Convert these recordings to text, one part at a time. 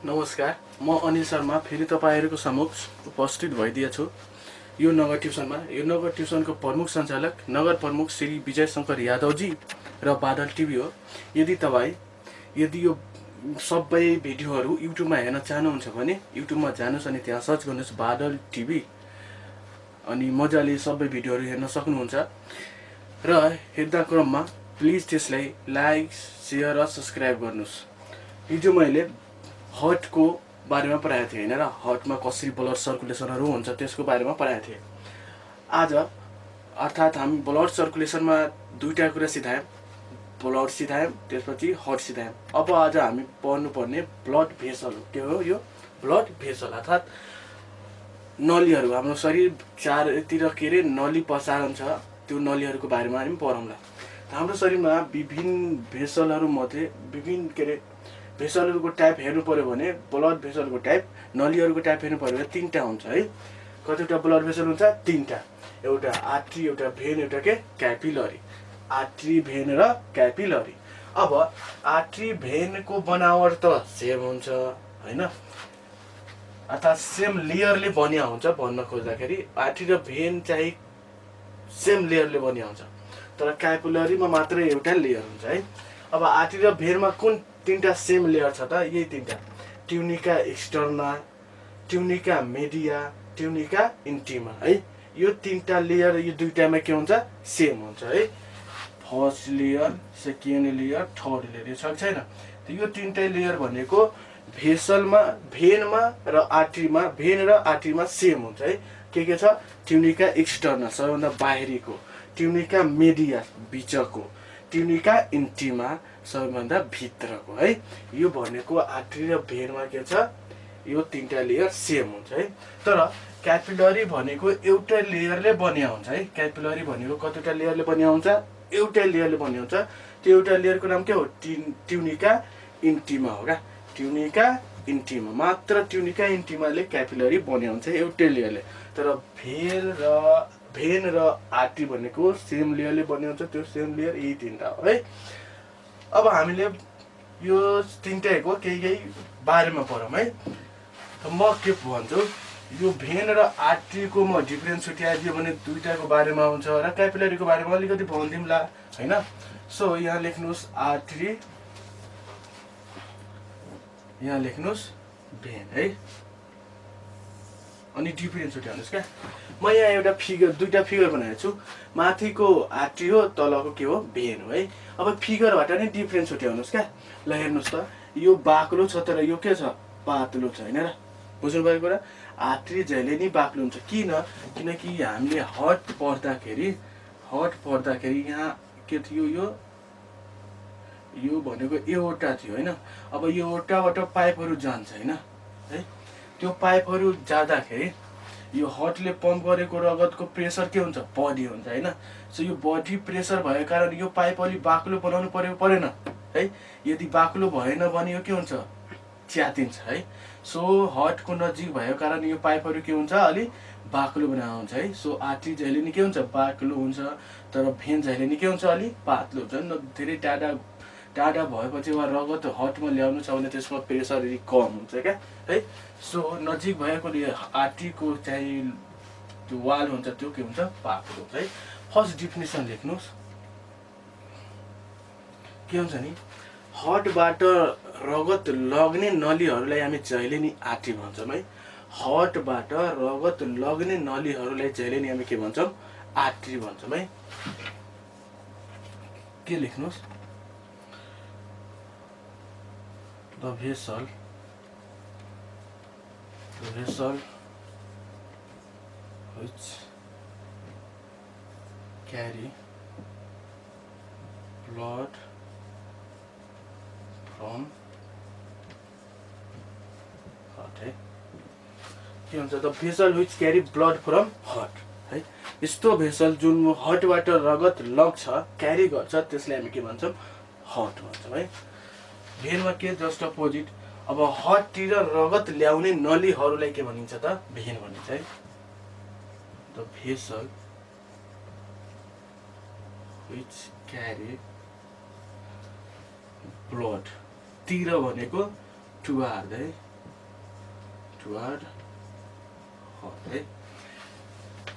नमस्कार, म अनिल शर्मा फेरि तपाईँहरूको समक्ष उपस्थित भइदिएछु यो नगर ट्युसनमा। यो नगर ट्युसनको प्रमुख सञ्चालक नगर प्रमुख श्री विजय शङ्कर यादवजी र बादल टिभी हो। यदि यो सबै भिडियोहरू युट्युबमा हेर्न चाहनुहुन्छ भने युट्युबमा जानुहोस् अनि त्यहाँ सर्च गर्नुहोस् बादल टिभी, अनि मजाले सबै भिडियोहरू हेर्न सक्नुहुन्छ। र हेर्दा क्रममा प्लिज त्यसलाई लाइक, सेयर र सब्सक्राइब गर्नुहोस्। हिजो मैले हार्टको बारेमा पढाएको थिएँ होइन र हार्टमा कसरी ब्लड सर्कुलेसनहरू हुन्छ त्यसको बारेमा पढाएको थिएँ। आज अर्थात् हामी ब्लड सर्कुलेसनमा दुईवटा कुरा सिकायौँ, ब्लड सिकायौँ त्यसपछि हार्ट सिकायौँ। अब आज हामी पढ्नुपर्ने ब्लड भेसल हो। के हो यो ब्लड भेसल? अर्थात् नलीहरू। हाम्रो शरीर चारतिर के अरे नली प्रसारण छ, त्यो नलीहरूको बारेमा हामी पढौँला। हाम्रो शरीरमा विभिन्न भेसलहरू मध्ये विभिन्न के अरे भेसलहरूको टाइप हेर्नु पर्यो भने ब्लड भेसलको टाइप, नलीहरूको टाइप हेर्नु पर्यो भने तीनवटा हुन्छ है। कतिवटा ब्लड भेसल हुन्छ? तीनवटा। एउटा आर्ट्री, एउटा भेन, एउटा के क्यापिलरी। आर्ट्री, भेन र क्यापिलरी। अब आर्ट्री भेनको बनावट त सेम हुन्छ होइन, अर्थात् सेम लेयरले बनिया हुन्छ। भन्न खोज्दाखेरि आर्ट्री र भेन चाहिँ सेम लेयरले बनिया हुन्छ, तर क्यापिलरीमा मात्र एउटा लेयर हुन्छ है। अब आर्ट्री र भेनमा कुन तीनटा सेम लेयर छ त? यही तीनटा: tunica externa, tunica media, tunica intima है। यो तीनटा लेयर यो दुईटामा के हुन्छ? सेम हुन्छ है। First layer, second layer, third layer, यो छ कि छैन? त यो तीनटा लेयर भनेको भेसलमा, भेनमा र आर्ट्रीमा, भेन र आर्ट्रीमा सेम हुन्छ है। के छ? ट्युनिका एक्सटर्ना सबैभन्दा बाहिरीको, ट्युनिका मेडिया बिचको, ट्युनिका इन्टिमा सबैभन्दा भित्रको है। यो भनेको आर्ट्री र भेनमा के छ? यो तीनटा लेयर सेम हुन्छ है। तर क्यापिलरी भनेको एउटा लेयरले बनिया हुन्छ है। क्यापिलरी भनेको कतिवटा लेयरले बनिया हुन्छ? एउटै लेयरले बनिया हुन्छ। त्यो एउटा लेयरको नाम के हो? ट्युनिका इन्टिमा हो क्या। ट्युनिका इन्टिमा, मात्र ट्युनिका इन्टिमाले क्यापिलरी बनिया हुन्छ एउटै लेयरले। तर भेन र आर्ट्री भनेको सेम लेयरले बनिया हुन्छ। त्यो सेम लेयर यही तीनटा हो है। अब हामीले यो तीनटैको केही बारेमा पढौँ है। म के भन्छु, यो भेन र आर्ट्रीको म डिफरेन्स छुट्याइदियो भने दुईटाको बारेमा हुन्छ र क्यापिलरीको बारेमा अलिकति भनिदिउँला होइन। सो यहाँ लेख्नुहोस् आर्ट्री, यहाँ लेख्नुहोस् भेन है, अनि डिफरेन्स छुट्याउनुहोस् क्या। म यहाँ एउटा दुईटा फिगर बनाएको छु। माथिको आर्ट्री हो, तलको के हो? भेन हो है। अब फिगरबाट नै डिफरेन्स छुट्याउनुहोस् क्या। ल हेर्नुहोस् त, यो बाक्लो छ तर यो के छ? पातलो छ होइन र? बुझ्नु भएको कुरा? आर्ट्री जहिले नि बाक्लो हुन्छ। किनकि हामीले हार्ट पढ्दाखेरि यहाँ के थियो? यो भनेको एउटा थियो होइन। अब यो एउटाबाट पाइपहरू जान्छ होइन है। त्यो पाइपहरू जाँदाखेरि यो हार्टले पम्प गरेको रगतको प्रेसर के हुन्छ? बढी हुन्छ होइन। सो यो बढी प्रेसर भएको कारण यो पाइप अलि बाक्लो बनाउनु परेन है। यदि बाक्लो भएन भने यो के हुन्छ? च्यातिन्छ है। सो हार्टको नजिक भएको कारण यो पाइपहरू के हुन्छ? अलि बाक्लो बनाउँछ है। सो आर्ट्री जहिले नि के हुन्छ? बाक्लो हुन्छ। तर भेन जहिले नि के हुन्छ? अलि पातलो हुन्छ। धेरै टाढा भएपछि वा रगत हार्टमा ल्याउनु छ भने त्यसमा प्रेसर अलि कम हुन्छ क्या है। सो नजिक भएकोले आर्ट्रीको चाहिँ त्यो वाल हुन्छ त्यो के हुन्छ? बाक्लो हुन्छ है। फर्स्ट डिफिनेसन लेख्नुहोस्। के हुन्छ नि? हार्टबाट रगत लग्ने नलीहरूलाई हामी जहिले नि आर्ट्री भन्छौँ है। हार्टबाट रगत लग्ने नलीहरूलाई जहिले नि हामी के भन्छौँ? आर्ट्री भन्छौँ है। के लेख्नुहोस्? The vessel which carry blood from heart है। के हुन्छ? The vessel which carry blood from heart है। यस्तो भेसल जुन हार्टबाट रगत लग्छ, क्यारी गर्छ, त्यसलाई हामी के भन्छौँ? हार्ट भन्छौँ है। भेनमा के? Just opposite. अब हार्टतिर रगत ल्याउने नलीहरूलाई के भनिन्छ त? भेन भनिन्छ है। The vessel which carry blood, तिर भनेको टुवार्ड है, टुवर्ड हार्ट है।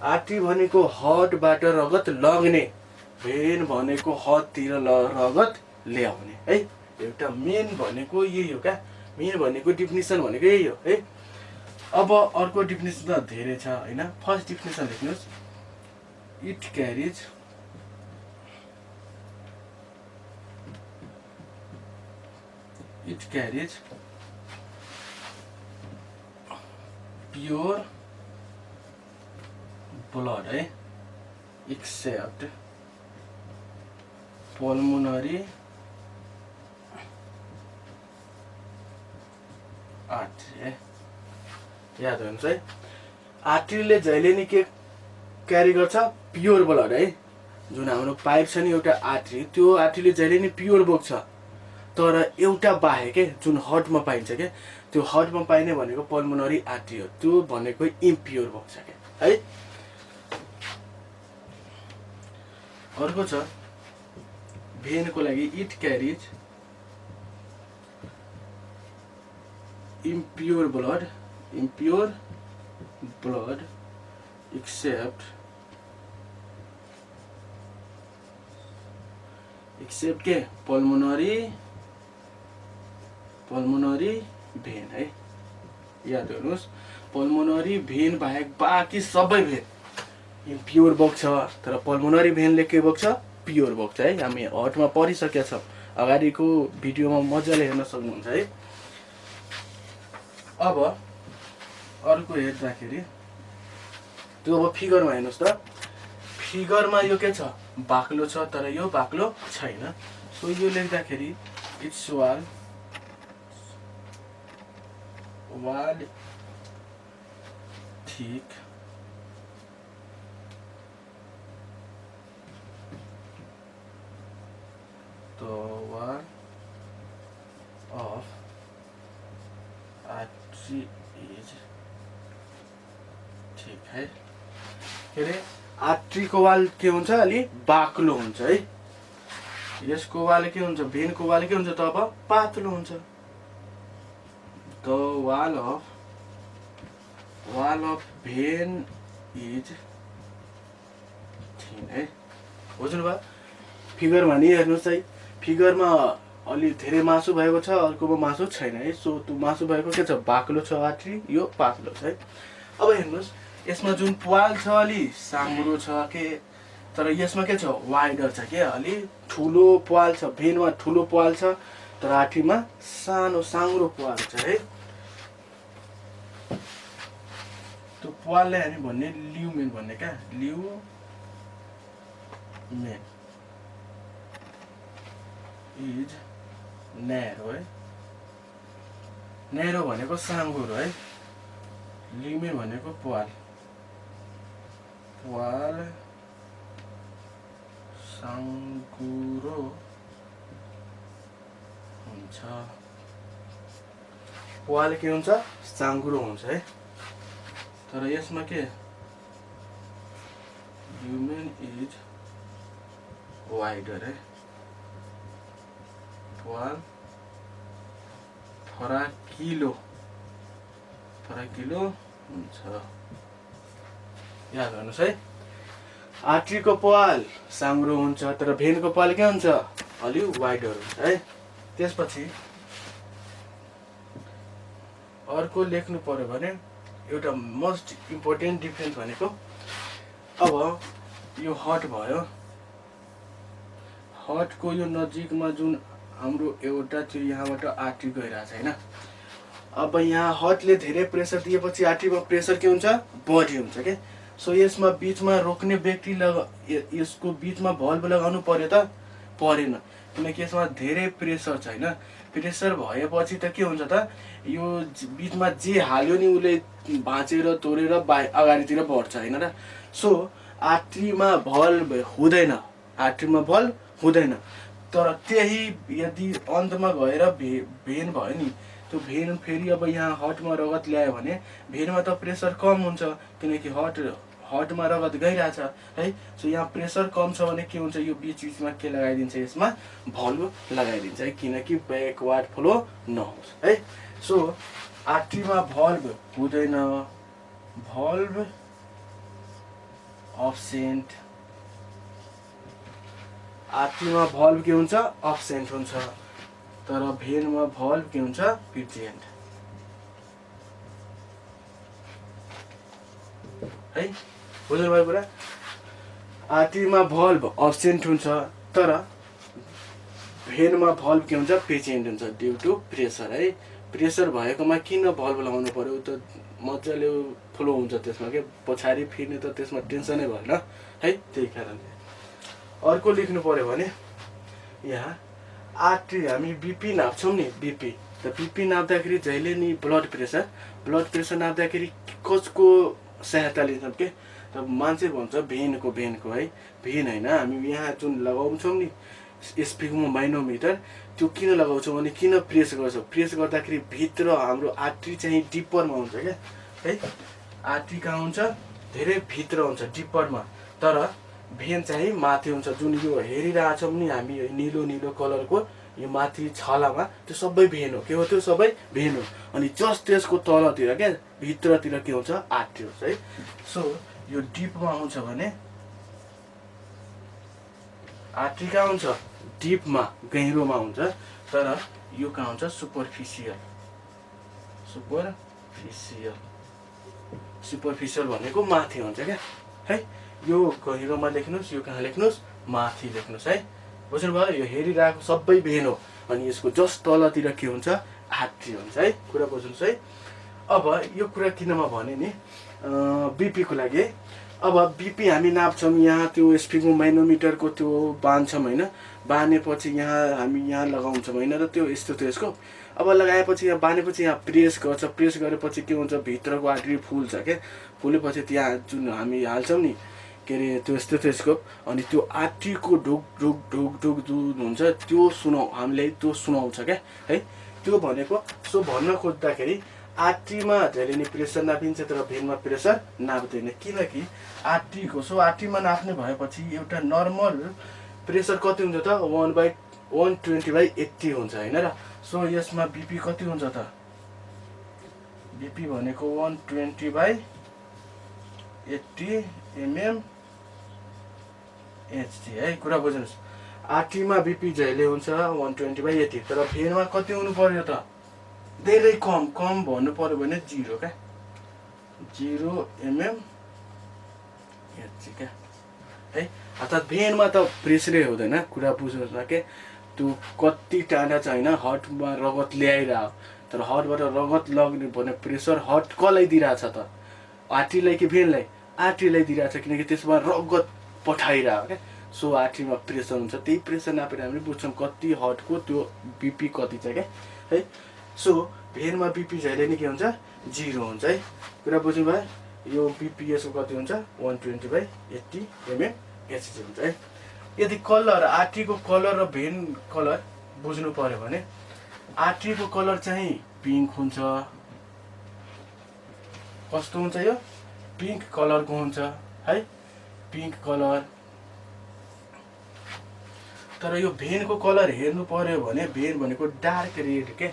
आर्टरी भनेको हार्टबाट रगत लग्ने, भेन भनेको हार्टतिर रगत ल्याउने है। एउटा मेन भनेको यही हो क्या, मेन भनेको डिफिनेसन भनेको यही हो है। अब अर्को डिफिनेसन त धेरै छ हैन। फर्स्ट डिफिनेसन लेख्नुहोस्, इट क्यारिज प्योर ब्लड है, एक्सेप्ट पल्मोनरी आर्टरी है। याद हुनुहुन्छ है, आर्टरीले जहिले नि के क्यारी गर्छ, प्योर ब्लड है। जुन हाम्रो पाइप छ नि एउटा आर्टरी, त्यो आर्टरीले जहिले नि प्योर बोक्छ। तर एउटा बाहेक के जुन हार्टमा पाइन्छ के, त्यो हार्टमा पाइने भनेको पल्मोनरी आर्टरी हो, त्यो भनेको इम्प्योर बोक्छ के है। अर्को छ भेनको लागि, it carries impure blood except के पल्मोनरी भेन है। याद गर्नुहोस्, पल्मोनरी भेन बाहेक बाँकी सबै भेन इम्प्योर बोक्छ, तर पल्मोनरी भेनले के बोक्छ, प्योर बोक्छ है। हामी हार्टमा पढिसकेका छौँ, अगाडिको भिडियोमा मजाले हेर्न सक्नुहुन्छ है। अब अर्को हेर्दाखेरि त्यो अब फिगरमा हेर्नुहोस् त, फिगरमा यो के छ, बाक्लो छ, तर यो बाक्लो छैन। सो यो लेख्दाखेरि it's wall thick the wall of artery is ठीक है। के अरे आर्टरीको वाल के हुन्छ, अलि बाक्लो हुन्छ है। यसको वाल के हुन्छ, भेनको वाल के हुन्छ त अब पातलो हुन्छ। The wall of vein is thin है। बुझ्नु भयो? फिगरमा नि हेर्नुहोस् है, फिगरमा अलि धेरै मासु भएको छ, अर्कोमा मासु छैन है। सो त्यो मासु भएको के छ, बाक्लो छ आर्टरी, यो पातलो छ है। अब हेर्नुहोस्, यसमा जुन पाल छ अलि साङ्ग्रो छ के, तर यसमा के छ, वाइडर छ के, अलि ठुलो पाल छ। भेनमा ठुलो पाल छ, तर आर्टरीमा सानो साङ्ग्रो पाल छ है। त्यो पाललाई हामी भन्ने ल्युमेन भन्ने क्या, ल्युमेन इज न्यारो है। न्यारो भनेको साङ्गुरो है, ल्युमेन भनेको पाल साङ्गुरो हुन्छ। पाल के हुन्छ, साङ्गुरो हुन्छ है। तर यसमा के, ल्युमेन इज वाइडर है। पाल फराकिलो हुन्छ। याद गर्नुहोस् है, आर्टरीको पाल साङ्ग्रो हुन्छ, तर भेनको पाल के हुन्छ, अलि वाइडर हुन्छ है। त्यसपछि अर्को लेख्नु पर्यो भने एउटा मोस्ट इम्पोर्टेन्ट डिफरेन्स भनेको, अब यो हार्ट भयो, हार्टको यो नजिकमा जुन हाम्रो एउटा त्यो यहाँबाट आर्टरी गइरहेछ हैन। अब यहाँ हार्टले धेरै प्रेसर दिएपछि आर्टरीमा प्रेसर के हुन्छ, बढी हुन्छ के। सो यसमा बीचमा रोक्ने व्यक्ति यसको बीचमा भल्भ लगाउनु पर्यो त, परेन, किनकि यसमा धेरै प्रेसर छ हैन। प्रेसर भएपछि त के हुन्छ त, यो बीचमा जे हाल्यो नि उसले भाँचेर तोडेर अगाडितिर बढ्छ हैन र। सो आर्टरीमा भल्भ हुँदैन, तर त्यही यदि अन्तमा गएर भेन भयो नि, त्यो भेन फेरि अब यहाँ हार्टमा रगत ल्यायो भने भेनमा त प्रेसर कम हुन्छ, किनकि हार्टमा रगत गइरहेछ है। सो यहाँ प्रेसर कम छ भने के हुन्छ, यो बीचमा के लगाइदिन्छ, यसमा भल्भ लगाइदिन्छ है, किनकि ब्याकवार्ड फ्लो नहोस् है। सो आर्ट्रीमा भल्भ हुँदैन, भल्भ अब्सेन्ट। आर्ट्रीमा भल्भ के हुन्छ? अब्सेन्ट हुन्छ। तर भेनमा भल्भ के हुन्छ? प्रेजेन्ट। है बुझ्नुभयो कुरा? आर्ट्रीमा भल्भ अब्सेन्ट हुन्छ तर भेनमा भल्भ के हुन्छ? प्रेजेन्ट हुन्छ ड्यु टु प्रेसर। है प्रेसर भएकोमा किन भल्भ लगाउनु पर्यो? त मजाले फ्लो हुन्छ त्यसमा के, पछाडि फिर्ने त त्यसमा टेन्सनै भएन है, त्यही कारणले। अर्को लेख्नु पर्यो भने यहाँ आर्ट्री हामी बिपी नाप्छौँ नि, बिपी। त बिपी नाप्दाखेरि जहिले नि ब्लड प्रेसर नाप्दाखेरि कसको सहायता लिन्छौँ के? त मान्छे भन्छ भेनको है, भेन होइन। हामी यहाँ जुन लगाउँछौँ नि स्फिग्मोमाइनोमिटर, त्यो किन लगाउँछौँ भने किन प्रेस गर्छौँ? प्रेस गर्दाखेरि भित्र हाम्रो आर्ट्री चाहिँ डिप्परमा हुन्छ क्या है। आर्ट्री कहाँ हुन्छ? धेरै भित्र हुन्छ, डिप्परमा। तर भेन चाहिँ माथि हुन्छ। जुन यो हेरिरहेछौँ नि हामी निलो निलो कलरको यो माथि छलामा, त्यो सबै भेन हो। के हो त्यो? सबै भेन हो। अनि जस्ट त्यसको तलतिर क्या भित्रतिर के हुन्छ? आर्ट्री हुन्छ है। सो यो डिपमा हुन्छ भने आर्ट्री कहाँ हुन्छ? डिपमा, गहिरोमा हुन्छ। तर यो कहाँ हुन्छ? सुपरफिसियल। सुपरफिसियल भनेको माथि हुन्छ क्या है। यो गहिरोमा लेख्नुहोस्, यो कहाँ लेख्नुहोस्? माथि लेख्नुहोस् है। बुझ्नुभयो? यो हेरिरहेको सबै भेन हो। अनि यसको जस्ट तलतिर के हुन्छ? आर्ट्री हुन्छ है। कुरा बुझ्नुहोस् है। अब यो कुरा किनमा भने नि बिपी को लागि। अब बिपी हामी नाप्छौँ, यहाँ त्यो स्फिग्मोमाइनोमिटरको त्यो बाँध्छौँ होइन, बाँधेपछि यहाँ हामी यहाँ लगाउँछौँ होइन र त्यो स्टेथोस्कोप। अब लगाएपछि यहाँ बाँधेपछि यहाँ प्रेस गर्छ, प्रेस गरेपछि के हुन्छ? भित्रको आर्ट्री फुल्छ क्या। फुलेपछि त्यहाँ जुन हामी हाल्छौँ नि के अरे त्यो स्टेथोस्कोप, अनि त्यो आर्ट्रीको ढुक ढुक ढुक ढुक जुन हुन्छ त्यो हामीले त्यो सुनाउँछ क्या है। त्यो भनेको सो भन्न खोज्दाखेरि आर्ट्रीमा जहिले नि प्रेसर नापिन्छ तर भेनमा प्रेसर नाप्दैन। किनकि आर्ट्रीमा नाप्ने भएपछि एउटा नर्मल प्रेसर कति हुन्छ त? 120/80 हुन्छ होइन र। सो यसमा बिपी कति हुन्छ त? बिपी भनेको 120/80 mmHg है। कुरा बुझ्नुहोस्, आर्ट्रीमा बिपी जहिले हुन्छ 120/80, तर भेनमा कति हुनु पर्यो त? धेरै कम भन्नु पर्यो भने 0 क्या, 0 mmHg क्या है। अर्थात् भेनमा त प्रेसरै हुँदैन। कुरा बुझ्नुहोस् न के, त्यो कति टाढा चाहिँ होइन हर्टमा रगत ल्याइरह, तर हर्टबाट रगत लग्ने भने प्रेसर हर्ट कसलाई दिइरहेछ त? आर्ट्रीलाई कि भेनलाई? आर्ट्रीलाई दिइरहेछ, किनकि त्यसमा रगत पठाइरह क्या। सो आर्ट्रीमा प्रेसर हुन्छ, त्यही प्रेसर नापेर हामीले बुझ्छौँ कति हर्टको त्यो बिपी कति छ क्या है। सो भेनमा बिपी जहिले नि के हुन्छ? 0 हुन्छ है। कुरा बुझ्नुभयो? यो बिपी यसको कति हुन्छ? 120/80 mmHg हुन्छ है। यदि कलर, आर्ट्रीको कलर र भेन कलर बुझ्नु पर्यो भने आर्ट्रीको कलर चाहिँ पिङ्क हुन्छ। कस्तो हुन्छ? यो पिङ्क कलरको हुन्छ है, पिङ्क कलर। तर यो भेनको कलर हेर्नु पर्यो भने भेन भनेको डार्क रेड के,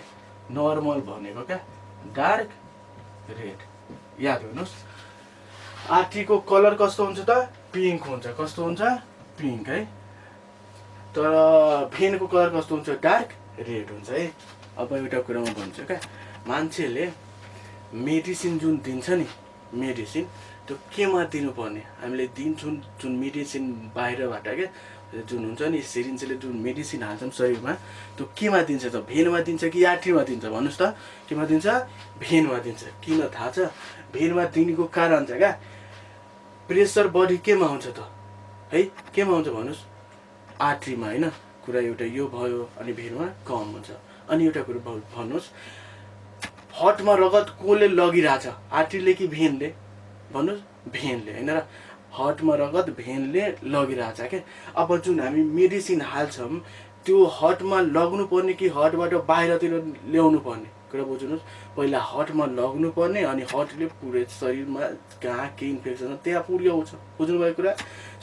नर्मल भनेको क्या डार्क रेड। याद गर्नुहोस्, आर्ट्रीको कलर कस्तो हुन्छ त? पिङ्क हुन्छ। कस्तो हुन्छ? पिङ्क है। तर भेनको कलर कस्तो हुन्छ? डार्क रेड हुन्छ है। अब एउटा कुरा म भन्छु क्या, मान्छेले मेडिसिन जुन दिन्छ नि, मेडिसिन त्यो केमा दिनुपर्ने? हामीले दिन्छौँ जुन मेडिसिन बाहिरबाट क्या, जुन हुन्छ नि सिरिन्जले जुन मेडिसिन हाल्छौँ शरीरमा, त्यो केमा दिन्छ त? भेनमा दिन्छ कि आर्ट्रीमा दिन्छ? भन्नुहोस् त। केमा दिन्छ? भेनमा दिन्छ। किन थाहा छ? भेनमा दिनुको कारण चाहिँ क्या प्रेसर बडी केमा हुन्छ त है? केमा हुन्छ भन्नुहोस्? आर्ट्रीमा होइन। कुरा एउटा यो भयो। अनि भेनमा कम हुन्छ। अनि एउटा कुरो भन्नुहोस्, हर्टमा रगत कसले लगिरहेछ? आर्ट्रीले कि भेनले? भन्नुहोस्। भेनले होइन र। हर्टमा रगत भेनले लगिरहेछ क्या। अब जुन हामी मेडिसिन हाल्छौँ त्यो हर्टमा लग्नु पर्ने कि हर्टबाट बाहिरतिर ल्याउनु पर्ने? कुरा बुझ्नुहोस्, पहिला हर्टमा लग्नु पर्ने, अनि हर्टले पुरै शरीरमा कहाँ के इन्फेक्सन छ त्यहाँ पुर्याउँछ। बुझ्नुभयो कुरा?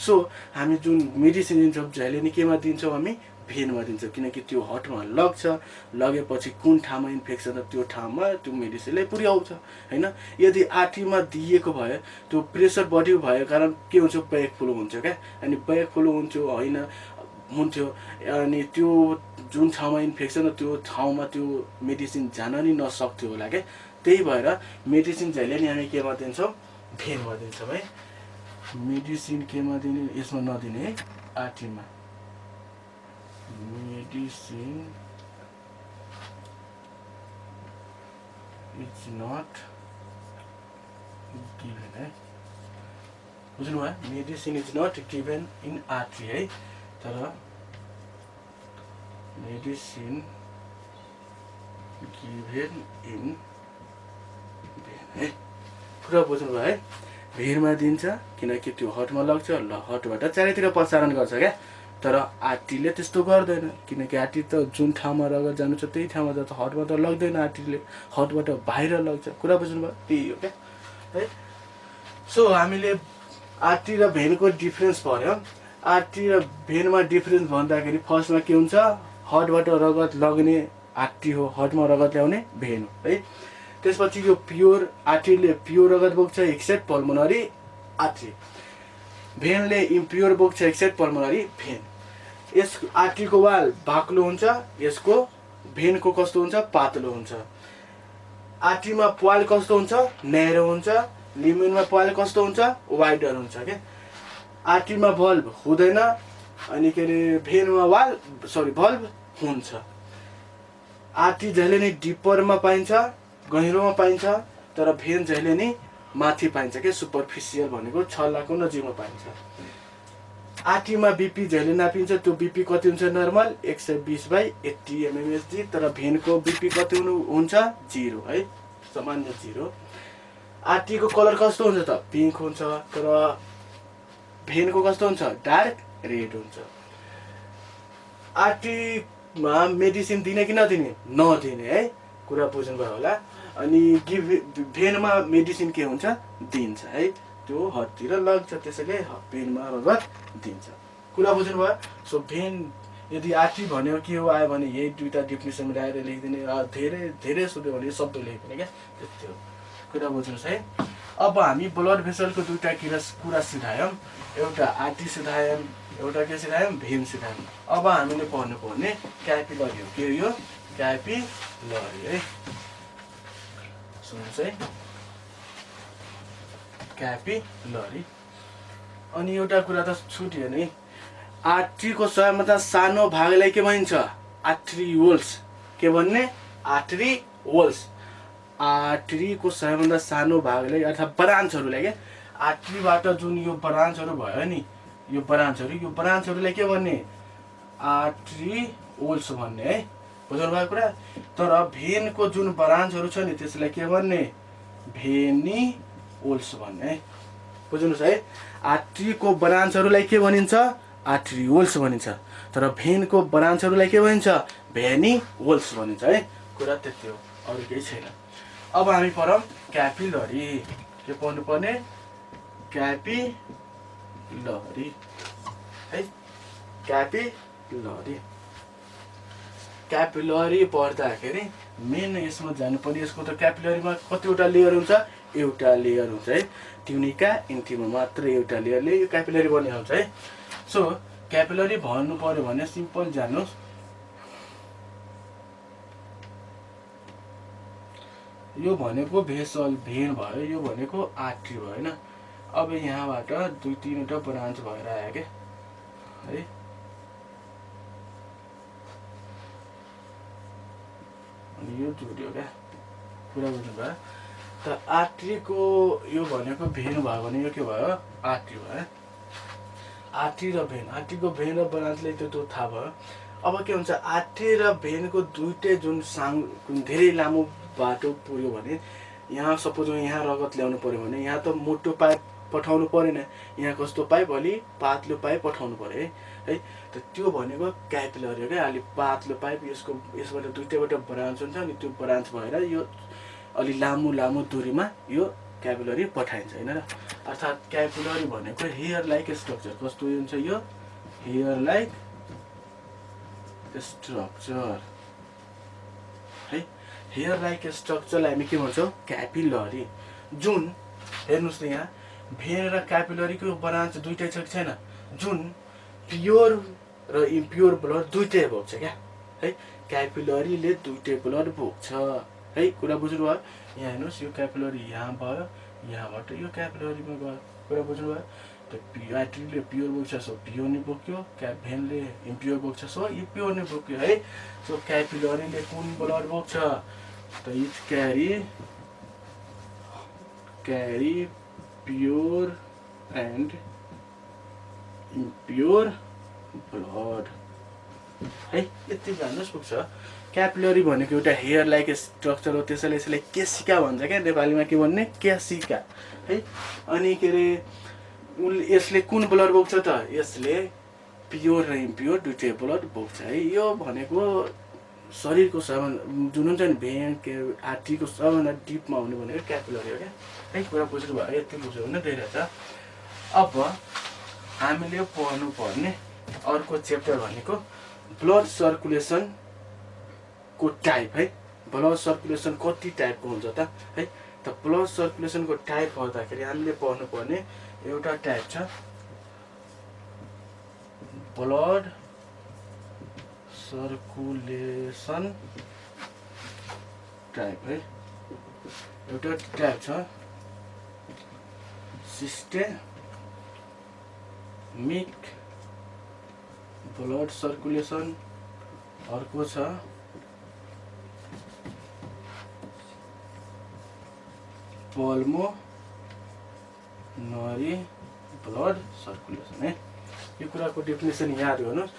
सो हामी जुन मेडिसिन दिन्छौँ जहिले नि केमा दिन्छौँ? हामी भेनमा दिन्छ, किनकि त्यो हर्टमा लग्छ, लगेपछि कुन ठाउँमा इन्फेक्सन छ त्यो ठाउँमा त्यो मेडिसिनले पुर्याउँछ हैन। यदि आर्टरीमा दिएको भए त्यो प्रेसर बढी भएको कारण के हुन्छ, ब्याक फ्लो हुन्छ क्या, अनि ब्याक फ्लो हुन्थ्यो अनि त्यो जुन ठाउँमा इन्फेक्सन छ त्यो ठाउँमा त्यो मेडिसिन जान नि नसक्थ्यो होला क्या। त्यही भएर मेडिसिन जहिले नि हामी केमा दिन्छौँ, भेनमा दिन्छौँ है। मेडिसिन केमा दिने, यसमा नदिने है, आर्टरीमा मेडिसिन इज नट गिभन है, बुझ्नुभयो? Medicine is not given in artery है, तर मेडिसिन गिभन इन भेन है। कुरा बुझ्नुभयो है? भेनमा दिन्छ किनकि त्यो हर्टमा लग्छ, हर्टबाट चारैतिर प्रसारण गर्छ क्या। तर आर्टरीले त्यस्तो गर्दैन, किनकि आर्टरी त जुन ठाउँमा रगत जानु छ त्यही ठाउँमा जान्छ, हर्टमा त लग्दैन, आर्टरीले हर्टबाट बाहिर लग्छ। कुरा बुझ्नुभयो? त्यही हो क्या है। सो हामीले आर्टरी र भेनको डिफ्रेन्स भन्यो। आर्टरी र भेनमा डिफ्रेन्स भन्दाखेरि फर्स्टमा के हुन्छ, हर्टबाट रगत लग्ने आर्टरी हो, हर्टमा रगत ल्याउने भेन हो है। त्यसपछि यो प्योर आर्टरीले प्योर रगत बोक्छ एक्सेप्ट पल्मोनरी आर्टरी, भेनले इम्प्योर बोक्छ एक्सेप्ट पल्मोनरी भेन। यस आर्टरीको वाल बाक्लो हुन्छ, यसको भेनको कस्तो हुन्छ, पातलो हुन्छ। आर्टरीमा पाल कस्तो हुन्छ, न्यारो हुन्छ, लिम्फोमा पाल कस्तो हुन्छ, वाइडर हुन्छ क्या। आर्टरीमा भल्भ हुँदैन, अनि के अरे भेनमा भल्भ हुन्छ। आर्टरी जहिले नै डिपरमा पाइन्छ, गहिरोमा पाइन्छ, तर भेन जहिले नै माथि पाइन्छ के, सुपरफिसियल भनेको छल्लाको नजिकमा पाइन्छ। आर्टरीमा बीपी जहिले नापिन्छ, त्यो बीपी कति हुन्छ, नर्मल 120/80 mmHg, तर भेनको बीपी कति हुन्छ, 0 है, सामान्य 0। आर्टरीको कलर कस्तो हुन्छ त, पिङ्क हुन्छ, तर भेनको कस्तो हुन्छ, डार्क रेड हुन्छ। आर्टरीमा मेडिसिन दिने कि नदिने, नदिने है, कुरा बुझ्नुभयो होला। अनि भेनमा मेडिसिन के हुन्छ, दिन्छ है, त्यो हर्टतिर लग्छ, त्यसैले भेनमा रगत दिन्छ। कुरा बुझ्नुभयो? सो भेन यदि आर्टरी भन्यो के हो आयो भने यही दुईटा डिफिनेसन मिलाएर लेखिदिने, धेरै धेरै सोध्यो भने शब्द लेखिदिने क्या, त्यति हो। कुरा बुझ्नुहोस् है। अब हामी ब्लड भेसलको दुईटा कुरा सिधायौँ, एउटा आर्टरी सिधायौँ, एउटा के सिधायौँ, भेन सिधायौँ। अब हामीले पढ्नुपर्ने क्यापिलरी हो। के हो यो? क्यापिलरी है, सुन्नुहोस् है, क्यापिलरी। अनि एउटा कुरा त छुट्यो नि, आर्टरीको सबैभन्दा सानो भागलाई के भनिन्छ, आर्टरियोल्स। के भन्ने, आर्टरियोल्स। आर्टरीको सबैभन्दा सानो भागलाई अर्थात् ब्रान्चहरूलाई क्या, आर्टरीबाट जुन यो ब्रान्चहरू भयो नि, यो ब्रान्चहरूलाई के भन्ने, आर्टरियोल्स भन्ने है, बुझ्नु भएको कुरा। तर भेनको जुन ब्रान्चहरू छ नि त्यसलाई के भन्ने, भेनिओल्स भन्ने है, बुझ्नुहोस् है। आर्टरीको ब्रान्चहरूलाई के भनिन्छ, आर्टरियोल्स भनिन्छ, तर भेनको ब्रान्चहरूलाई के भनिन्छ, भेनिओल्स भनिन्छ है। कुरा त्यति हो, अरू केही छैन। अब हामी पढौँ क्यापिलरी। के पढ्नु पर्ने, क्यापिलरी है, क्यापिलरी। क्यापिलरी पढ्दाखेरि मेन यसमा जानुपर्ने, यसको त क्यापिलरीमा कतिवटा लेयर हुन्छ, एउटा लेयर हुन्छ है, ट्युनिका इन्टिमा मात्र एउटा लेयरले यो क्यापिलरी बनिहाल्छ है। सो क्यापिलरी भन्नु पर्यो भने सिम्पल जान्नुहोस्, यो भनेको भेसल भेन भयो, यो भनेको आर्टरी भयो होइन। अब यहाँबाट दुई तीनवटा ब्रान्च भएर आयो क्या है, अनि यो जोड्यो क्या, कुरा बुझ्नुभयो? त आर्टरीको यो भनेको भेन भयो भने यो के भयो, आर्टरी भयो। आर्टरी र भेन, आर्टरीको भेन र ब्रान्चले त्यो थाहा भयो। अब के हुन्छ, आर्टरी र भेनको दुइटै जुन धेरै लामो बाटो पुग्यो भने, यहाँ सपोज यहाँ रगत ल्याउनु पर्यो भने यहाँ त मोटो पाइप पठाउनु परेन, यहाँ कस्तो पाइप, अलि पातलो पाइप पठाउनु पर्यो है। त त्यो भनेको क्यापिलरी हो क्या, अलि पातलो पाइप, यसबाट दुईटैबाट ब्रान्च हुन्छ, अनि त्यो ब्रान्च भएर यो अलि लामो दूरीमा यो क्यापिलरी पठाइन्छ होइन र। अर्थात् क्यापिलरी भनेको हेयर लाइक स्ट्रक्चर, कस्तो हुन्छ यो, हेयर लाइक स्ट्रक्चर है। हेयर लाइक स्ट्रक्चरलाई हामी के भन्छौँ? क्यापिलरी। जुन हेर्नुहोस् न यहाँ भेन र क्यापिलरीको ब्रान्च दुइटै छ कि छैन? जुन प्योर र इम्प्योर ब्लड दुइटै बोक्छ क्या है। क्यापिलरीले दुइटै ब्लड बोक्छ है। कुरा बुझ्नुभयो? यहाँ हेर्नुहोस् यो क्यापिलरी यहाँ भयो, यहाँबाट यो क्यापिलरीमा गयो। कुरा बुझ्नुभयो? त आर्टरीले प्योर बोक्छ सो प्योर नै बोक्यो, भेनले इम्प्योर बोक्छ सो इम्प्योर नै बोक्यो है। सो क्यापिलरीले कुन ब्लड बोक्छ? त it carry pure and impure blood है। यति जान्नुहोस् पुग्छ। क्यापिलरी भनेको एउटा हेयर लाइक स्ट्रक्चर हो, त्यसैले यसलाई केसिका भन्छ क्या, नेपालीमा के भन्ने? केसिका है। अनि के अरे यसले कुन ब्लड बोक्छ त? यसले प्योर र इम्प्योर दुइटै ब्लड बोक्छ है। यो भनेको शरीरको सबभन्दा जुन हुन्छ नि भेन के आर्टरीको सबभन्दा डिपमा हुने भनेको क्यापिलरी हो क्या है। कुरा बुझ्नुभयो? यति बुझ्यो भने धेरै छ। अब हामीले पढ्नु पर्ने अर्को च्याप्टर भनेको ब्लड सर्कुलेसनको टाइप है। ब्लड सर्कुलेसन कति टाइपको हुन्छ त है? त ब्लड सर्कुलेसनको टाइप भन्दाखेरि हामीले पढ्नु पर्ने एउटा टाइप छ ब्लड सर्कुलेसन टाइप है। एउटा टाइप छ सिस्टेमिक ब्लड सर्कुलेसन, अर्को छ पल्मोनरी ब्लड सर्कुलेसन है। यो कुराको डेफिनेसन याद गर्नुहोस्।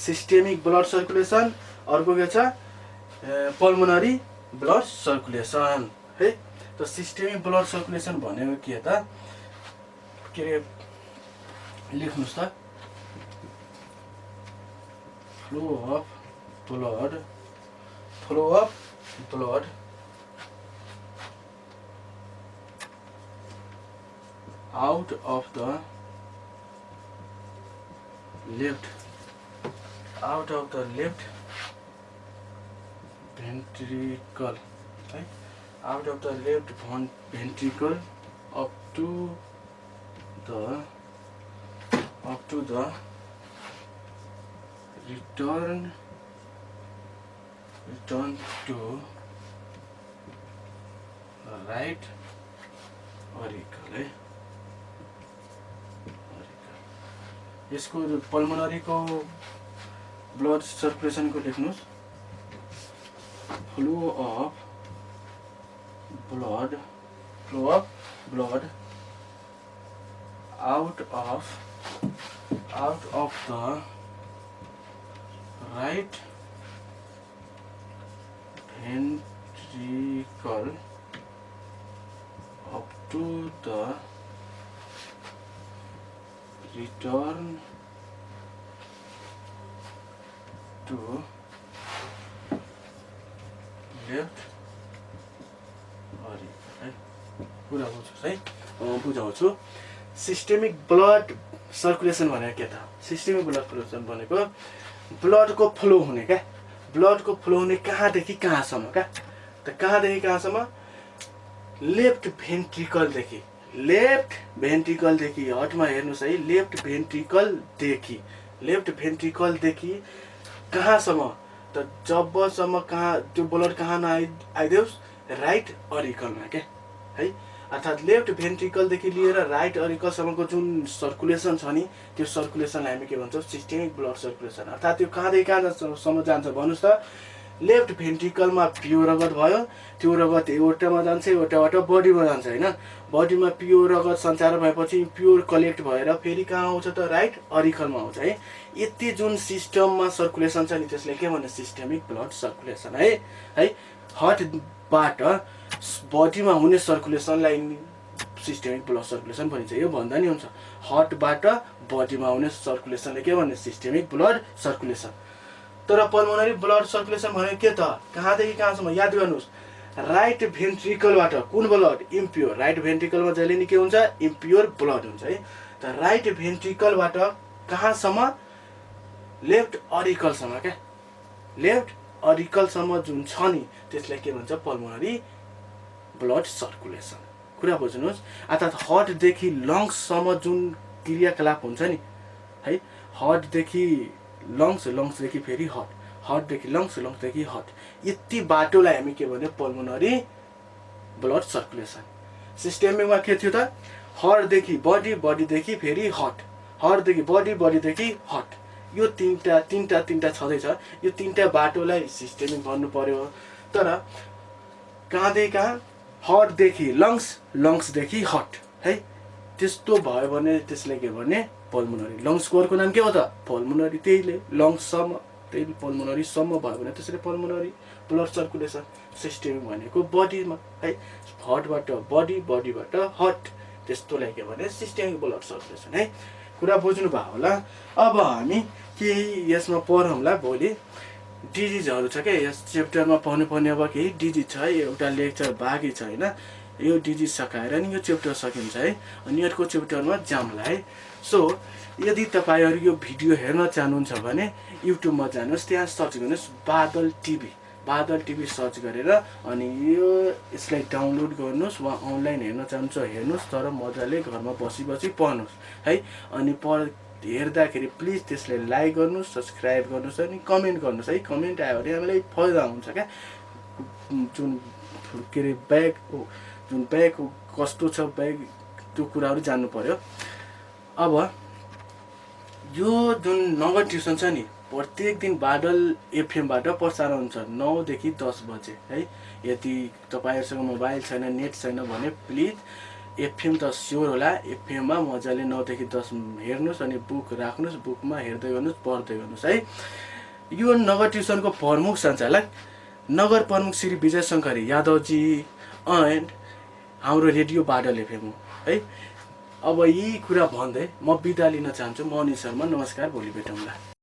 सिस्टेमिक ब्लड सर्कुलेसन, अर्को के छ? पल्मोनरी ब्लड सर्कुलेसन है। त सिस्टेमिक ब्लड सर्कुलेसन भनेको के त? के अरे लेख्नुहोस् त। Flow of blood out of the left ventricle right? Out of the left ventricle up to the return to right auricle है। यसको पल्मोनरीको ब्लड सर्कुलेसनको लेख्नुहोस्। Flow of blood out of the right ventricle up to the return to left auricle है। कुरा बुझ्नुहोस् है, बुझाउँछु। Systemic blood circulation भनेको के त? सिस्टेमिक ब्लड सर्कुलेसन भनेको ब्लडको फ्लो हुने क्या। ब्लडको फ्लो हुने कहाँदेखि कहाँसम्म क्या? त कहाँदेखि कहाँसम्म? लेफ्ट भेन्ट्रिकलदेखि हटमा हेर्नुहोस् है। लेफ्ट भेन्ट्रिकलदेखि कहाँसम्म त? जबसम्म कहाँ त्यो ब्लड कहाँ आइदेओस्? राइट अरिकलमा क्या है। अर्थात् लेफ्ट भेन्ट्रिकलदेखि लिएर राइट अरिकलसम्मको जुन सर्कुलेसन छ नि, त्यो सर्कुलेसनलाई हामी के भन्छौँ? Systemic blood circulation. अर्थात् त्यो कहाँदेखि कहाँसम्म जान्छ भन्नुहोस् त? लेफ्ट भेन्ट्रिकलमा प्योर रगत भयो, त्यो रगत एउटामा जान्छ, एउटाबाट बडीमा जान्छ होइन। बडीमा प्योर रगत सञ्चार भएपछि प्योर कलेक्ट भएर फेरि कहाँ आउँछ त? राइट अरिकलमा आउँछ है। यति जुन सिस्टममा सर्कुलेसन छ नि, त्यसले के भन्ने? सिस्टेमिक ब्लड सर्कुलेसन है। हार्टबाट बडीमा हुने सर्कुलेसनलाई सिस्टेमिक ब्लड सर्कुलेसन भनिन्छ। यो भन्दा नि हुन्छ, हार्टबाट बडीमा हुने सर्कुलेसनले के भन्ने? Systemic blood circulation. तर पल्मोनरी ब्लड सर्कुलेसन भनेको के त? कहाँदेखि कहाँसम्म? याद गर्नुहोस्। राइट भेन्ट्रिकलबाट कुन ब्लड? इम्प्योर। राइट भेन्ट्रिकलमा जहिले नि के हुन्छ? इम्प्योर ब्लड हुन्छ है। त राइट भेन्ट्रिकलबाट कहाँसम्म? लेफ्ट अरिकलसम्म क्या लेफ्ट अरिकलसम्म जुन छ नि त्यसलाई के भन्छ पल्मोनरी ब्लड सर्कुलेसन। कुरा बुझ्नुहोस्, अर्थात् हार्टदेखि लङ्ससम्म जुन क्रियाकलाप हुन्छ नि है, हार्टदेखि लङ्स, लङ्सदेखि फेरि हार्ट, हार्टदेखि लङ्स, लङ्सदेखि हार्ट, यति बाटोलाई हामी के भन्यो पल्मोनरी ब्लड सर्कुलेसन। सिस्टेमिकमा के थियो त, हार्टदेखि बडी, बडीदेखि फेरि हार्ट, हार्टदेखि बडी, बडीदेखि हार्ट, यो तिनवटा छँदैछ। यो तिनवटा बाटोलाई सिस्टेमिक भन्नु पर्यो। तर कहाँदेखि हार्टदेखि लङ्स, लङ्सदेखि हार्ट है, त्यस्तो भयो भने त्यसलाई के भने पल्मोनरी। लङ्सको अर्को नाम के हो त पल्मोनरी, त्यहीले लङ्ससम्म, त्यही पल्मोनरीसम्म भयो भने त्यसरी पल्मोनरी ब्लड सर्कुलेसन। सिस्टेमिक भनेको बडीमा है, हार्टबाट बडी, बडीबाट हार्ट, त्यस्तोलाई के भने सिस्टेमिक ब्लड सर्कुलेसन है। कुरा बुझ्नुभयो होला। अब हामी केही यसमा पढौँला भोलि। डिजिजहरू छ क्या यस च्याप्टरमा पढ्नुपर्ने। अब केही डिजिज छ, एउटा लेक्चर बाँकी छ होइन, यो डिजिज सकाएर नि यो च्याप्टर सकिन्छ है। अनि अर्को च्याप्टरमा जाम्ला है। सो यदि तपाईँहरू यो भिडियो हेर्न चाहनुहुन्छ भने युट्युबमा जानुहोस्, त्यहाँ सर्च गर्नुहोस् बादल टिभी, बादल टिभी सर्च गरेर अनि यसलाई डाउनलोड गर्नुहोस्। वा अनलाइन हेर्न चाहनुहुन्छ हेर्नुहोस्, तर मजाले घरमा बसी बसी पढ्नुहोस् है। अनि हेर्दाखेरि प्लिज त्यसलाई लाइक गर्नुहोस्, सब्सक्राइब गर्नुहोस् अनि कमेन्ट गर्नुहोस् है। कमेन्ट आयो भने हामीलाई फाइदा हुन्छ क्या। जुन के अरे ब्याग कस्तो छ ब्याग, त्यो कुराहरू जान्नु पर्यो। अब यो जुन नगर ट्युसन छ नि, प्रत्येक दिन बादल एफएमबाट प्रसारण हुन्छ 9 देखि 10 बजे है। यदि तपाईँहरूसँग मोबाइल छैन, नेट छैन भने प्लिज एफएम त स्योर होला, एफएममा मजाले 9 देखि 10 हेर्नुहोस् अनि बुक राख्नुहोस्, बुकमा हेर्दै गर्नुहोस्, पढ्दै गर्नुहोस् है। यो नगर ट्युसनको प्रमुख सञ्चालक नगर प्रमुख श्री विजय शङ्कर यादवजी एन्ड हाम्रो रेडियो बादल एफएम हो है। अब यी कुरा भन्दै म बिदा लिन चाहन्छु। म अनिल शर्मा, नमस्कार, भोलि भेटौँला।